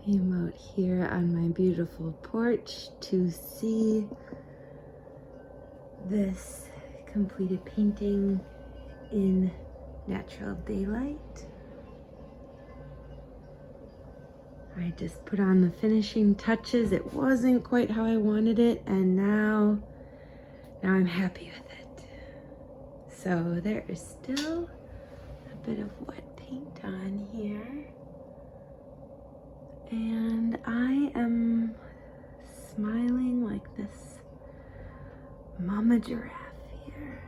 came out here on my beautiful porch to see this completed painting in natural daylight. I just put on the finishing touches. It wasn't quite how I wanted it, and now I'm happy with it. So there is still a bit of wet paint on here. And I am smiling like this mama giraffe here.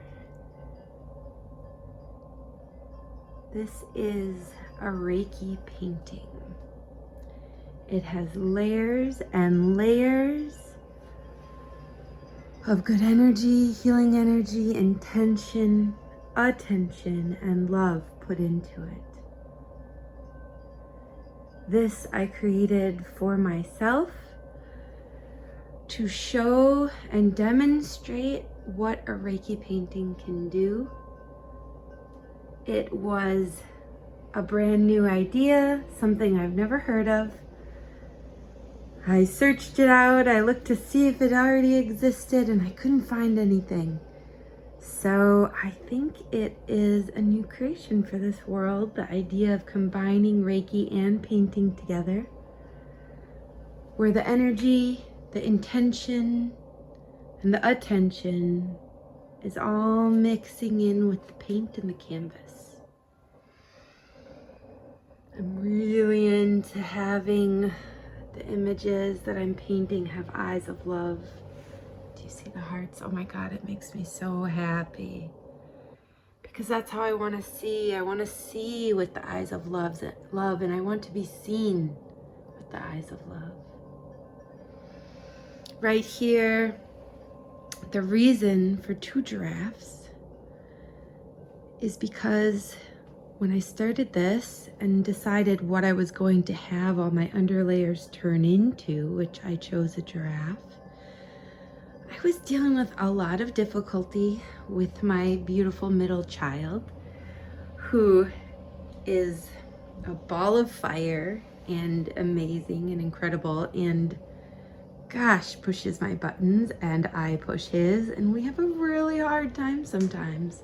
This is a Reiki painting. It has layers and layers of good energy, healing energy, intention, attention, and love put into it. This I created for myself to show and demonstrate what a Reiki painting can do. It was a brand new idea, something I've never heard of. I searched it out, I looked to see if it already existed, and I couldn't find anything. So I think it is a new creation for this world, the idea of combining Reiki and painting together, where the energy, the intention, and the attention is all mixing in with the paint and the canvas. I'm really into having the images that I'm painting have eyes of love. Do you see the hearts? Oh my God, it makes me so happy. Because that's how I want to see. I want to see with the eyes of love, and I want to be seen with the eyes of love. Right here, the reason for 2 giraffes is because when I started this and decided what I was going to have all my underlayers turn into, which I chose a giraffe, I was dealing with a lot of difficulty with my beautiful middle child, who is a ball of fire and amazing and incredible, and gosh, pushes my buttons and I push his, and we have a really hard time sometimes.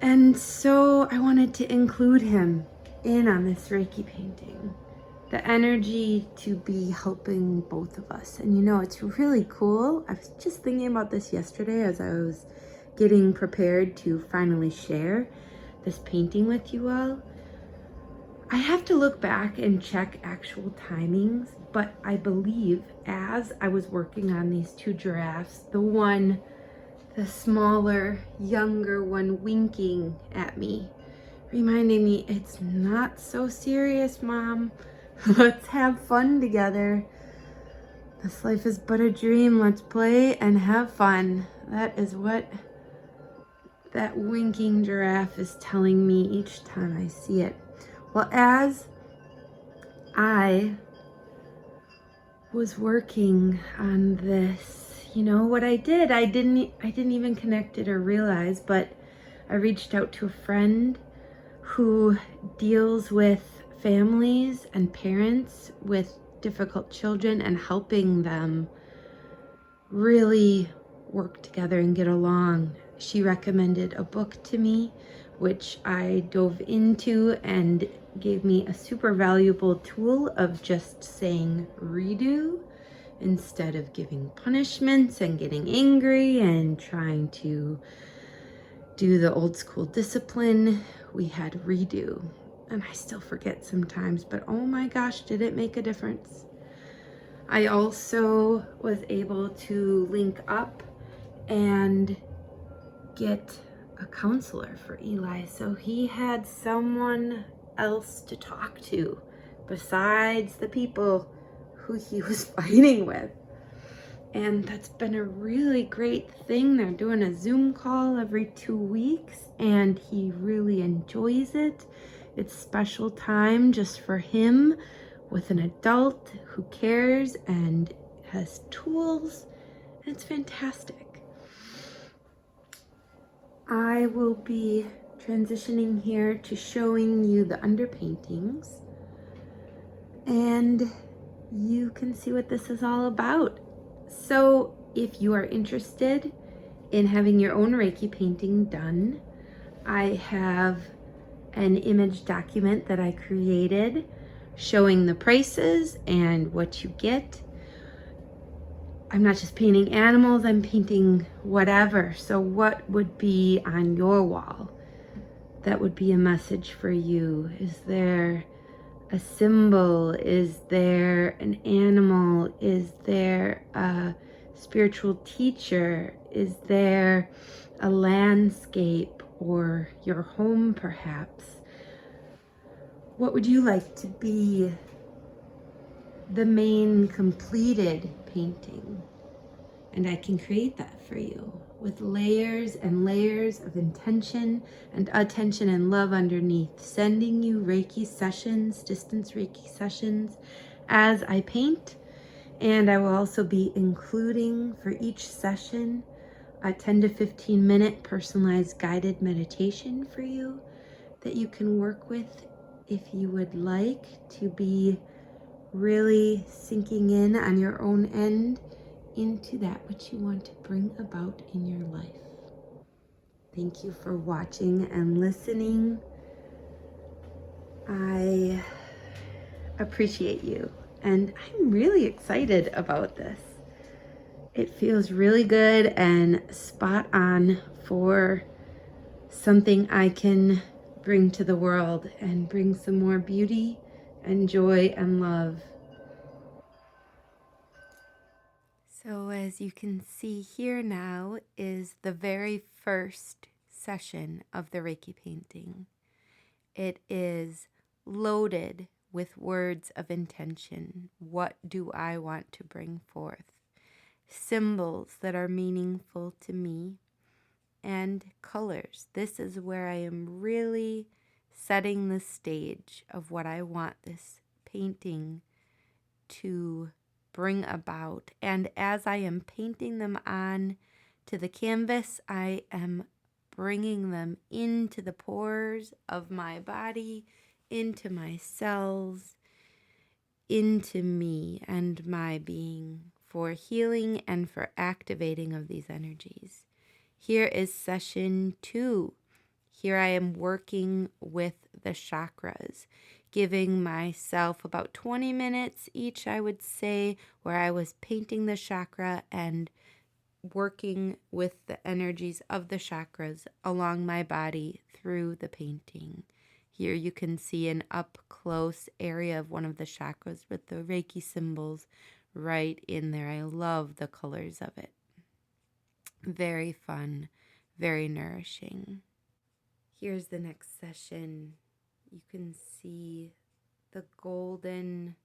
And so I wanted to include him in on this Reiki painting. The energy to be helping both of us. And you know, it's really cool. I was just thinking about this yesterday as I was getting prepared to finally share this painting with you all. I have to look back and check actual timings, but I believe as I was working on these 2 giraffes, the smaller, younger one winking at me, reminding me, it's not so serious, Mom. Let's have fun together. This life is but a dream. Let's play and have fun. That is what that winking giraffe is telling me each time I see it. Well, as I was working on this, you know what I did? I didn't even connect it or realize, but I reached out to a friend who deals with families and parents with difficult children and helping them really work together and get along. She recommended a book to me, which I dove into and gave me a super valuable tool of just saying redo instead of giving punishments and getting angry and trying to do the old school discipline. We had redo. And I still forget sometimes, but oh my gosh, did it make a difference. I also was able to link up and get a counselor for Eli. So he had someone else to talk to besides the people who he was fighting with. And that's been a really great thing. They're doing a Zoom call every 2 weeks, and he really enjoys it. It's special time just for him with an adult who cares and has tools. And it's fantastic. I will be transitioning here to showing you the underpaintings. and you can see what this is all about. So if you are interested in having your own Reiki painting done, I have an image document that I created showing the prices and what you get. I'm not just painting animals, I'm painting whatever. So what would be on your wall that would be a message for you? Is there a symbol? Is there an animal? Is there a spiritual teacher? Is there a landscape or your home perhaps? What would you like to be the main completed painting? And I can create that for you with layers and layers of intention and attention and love underneath, sending you Reiki sessions, distance Reiki sessions as I paint. And I will also be including for each session a 10 to 15 minute personalized guided meditation for you that you can work with if you would like to be really sinking in on your own end into that which you want to bring about in your life. Thank you for watching and listening. I appreciate you, and I'm really excited about this. It feels really good and spot on for something I can bring to the world and bring some more beauty and joy and love. So as you can see here now is the very first session of the Reiki painting. It is loaded with words of intention. What do I want to bring forth? Symbols that are meaningful to me and colors. This is where I am really setting the stage of what I want this painting to bring about. And as I am painting them on to the canvas, I am bringing them into the pores of my body, into my cells, into me and my being for healing and for activating of these energies. Here is session 2. Here I am working with the chakras, giving myself about 20 minutes each, I would say, where I was painting the chakra and working with the energies of the chakras along my body through the painting. Here you can see an up close area of one of the chakras with the Reiki symbols right in there. I love the colors of it. Very fun, very nourishing. Here's the next session. You can see the golden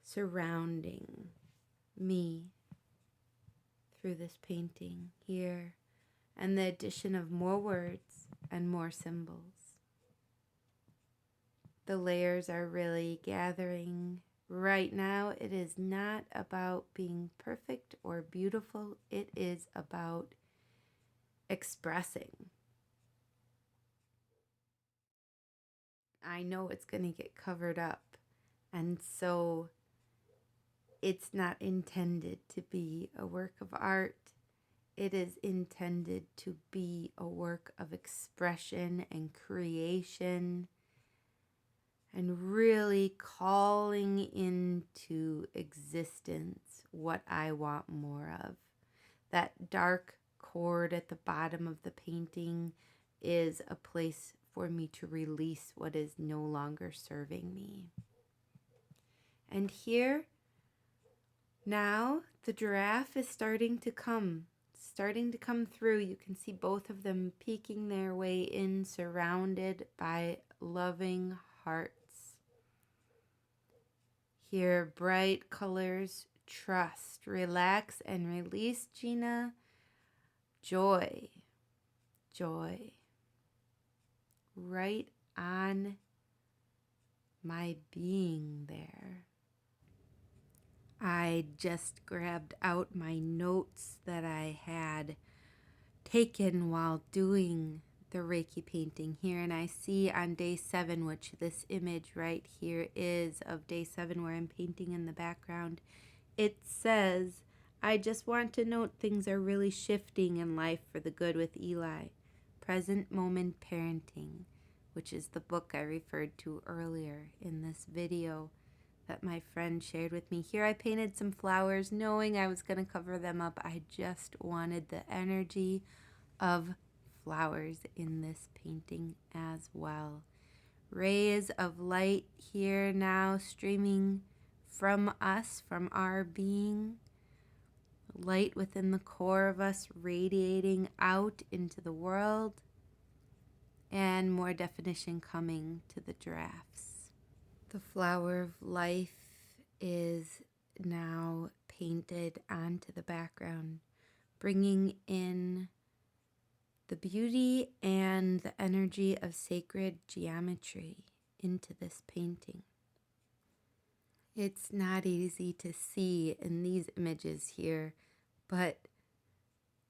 surrounding me through this painting here, and the addition of more words and more symbols. The layers are really gathering. Right now, it is not about being perfect or beautiful. It is about expressing. I know it's going to get covered up, and so it's not intended to be a work of art. It is intended to be a work of expression and creation and really calling into existence what I want more of. That dark cord at the bottom of the painting is a place for me to release what is no longer serving me. And here, now the giraffe is starting to come through. You can see both of them peeking their way in, surrounded by loving hearts. Here, bright colors, trust, relax and release, Gina. Joy, joy. Right on my being there. I just grabbed out my notes that I had taken while doing the Reiki painting here, and I see on day 7, which this image right here is of day 7 where I'm painting in the background, it says, I just want to note things are really shifting in life for the good with Eli. Present Moment Parenting, which is the book I referred to earlier in this video that my friend shared with me. Here I painted some flowers knowing I was going to cover them up. I just wanted the energy of flowers in this painting as well. Rays of light here now streaming from us, from our being. Light within the core of us radiating out into the world. And more definition coming to the giraffes. The flower of life is now painted onto the background, bringing in the beauty and the energy of sacred geometry into this painting. It's not easy to see in these images here, but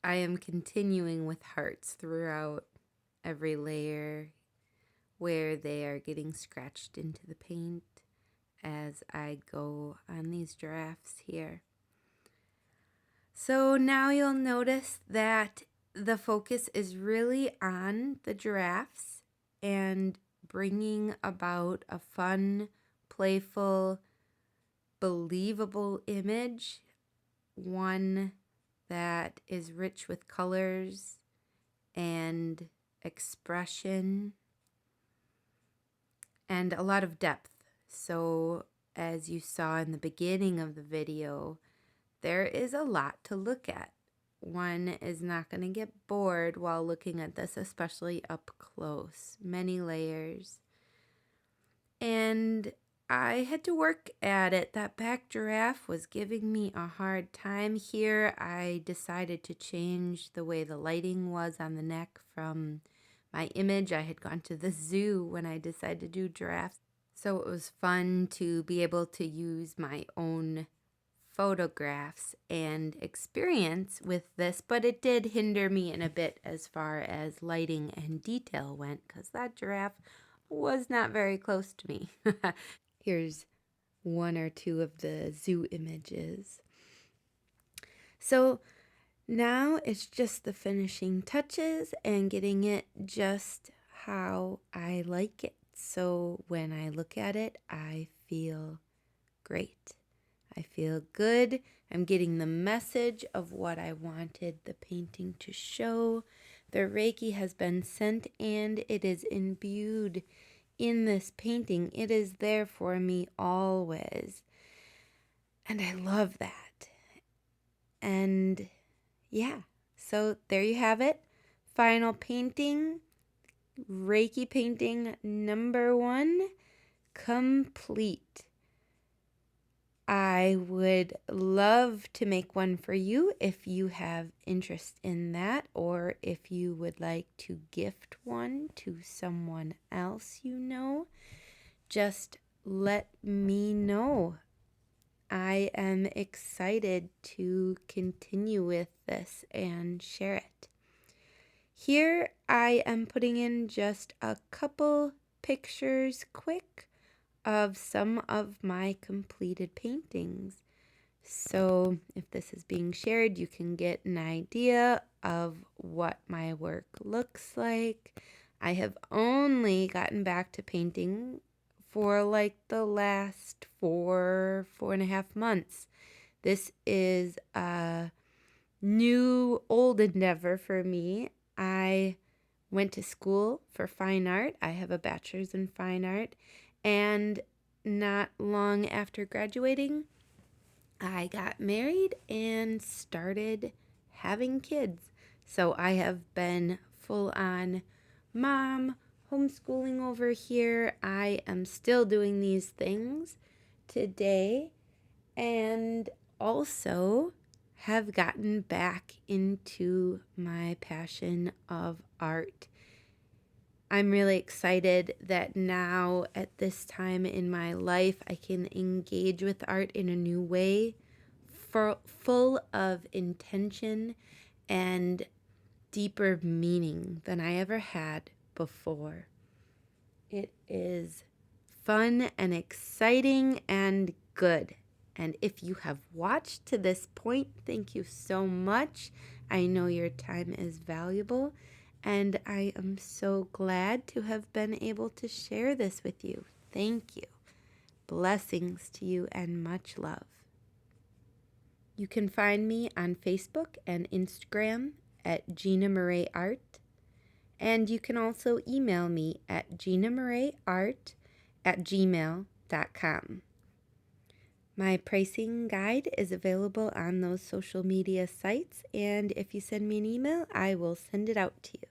I am continuing with hearts throughout every layer where they are getting scratched into the paint as I go on these giraffes here. So now you'll notice that the focus is really on the giraffes and bringing about a fun, playful, believable image, one that is rich with colors and expression and a lot of depth. So as you saw in the beginning of the video, there is a lot to look at. One is not going to get bored while looking at this, especially up close. Many layers. And I had to work at it. That back giraffe was giving me a hard time here. I decided to change the way the lighting was on the neck from my image. I had gone to the zoo when I decided to do giraffes. So it was fun to be able to use my own photographs and experience with this, but it did hinder me in a bit as far as lighting and detail went, because that giraffe was not very close to me. Here's one or two of the zoo images. So now it's just the finishing touches and getting it just how I like it. So when I look at it, I feel great. I feel good. I'm getting the message of what I wanted the painting to show. The Reiki has been sent and it is imbued in this painting. It is there for me always. And I love that. And yeah, so there you have it. Final painting, Reiki painting number 1, complete. I would love to make one for you if you have interest in that, or if you would like to gift one to someone else you know. Just let me know. I am excited to continue with this and share it. Here I am putting in just a couple pictures quick of some of my completed paintings. So if this is being shared, you can get an idea of what my work looks like. I have only gotten back to painting for like the last 4.5 months. This is a new old endeavor for me. I went to school for fine art. I have a bachelor's in fine art. And not long after graduating, I got married and started having kids. So I have been full on mom, homeschooling over here. I am still doing these things today and also have gotten back into my passion of art. I'm really excited that now at this time in my life, I can engage with art in a new way, full of intention and deeper meaning than I ever had before. It is fun and exciting and good. And if you have watched to this point, thank you so much. I know your time is valuable, and I am so glad to have been able to share this with you. Thank you. Blessings to you and much love. You can find me on Facebook and Instagram at Gina Murray Art. And you can also email me at ginamurrayart@gmail.com. My pricing guide is available on those social media sites, and if you send me an email, I will send it out to you.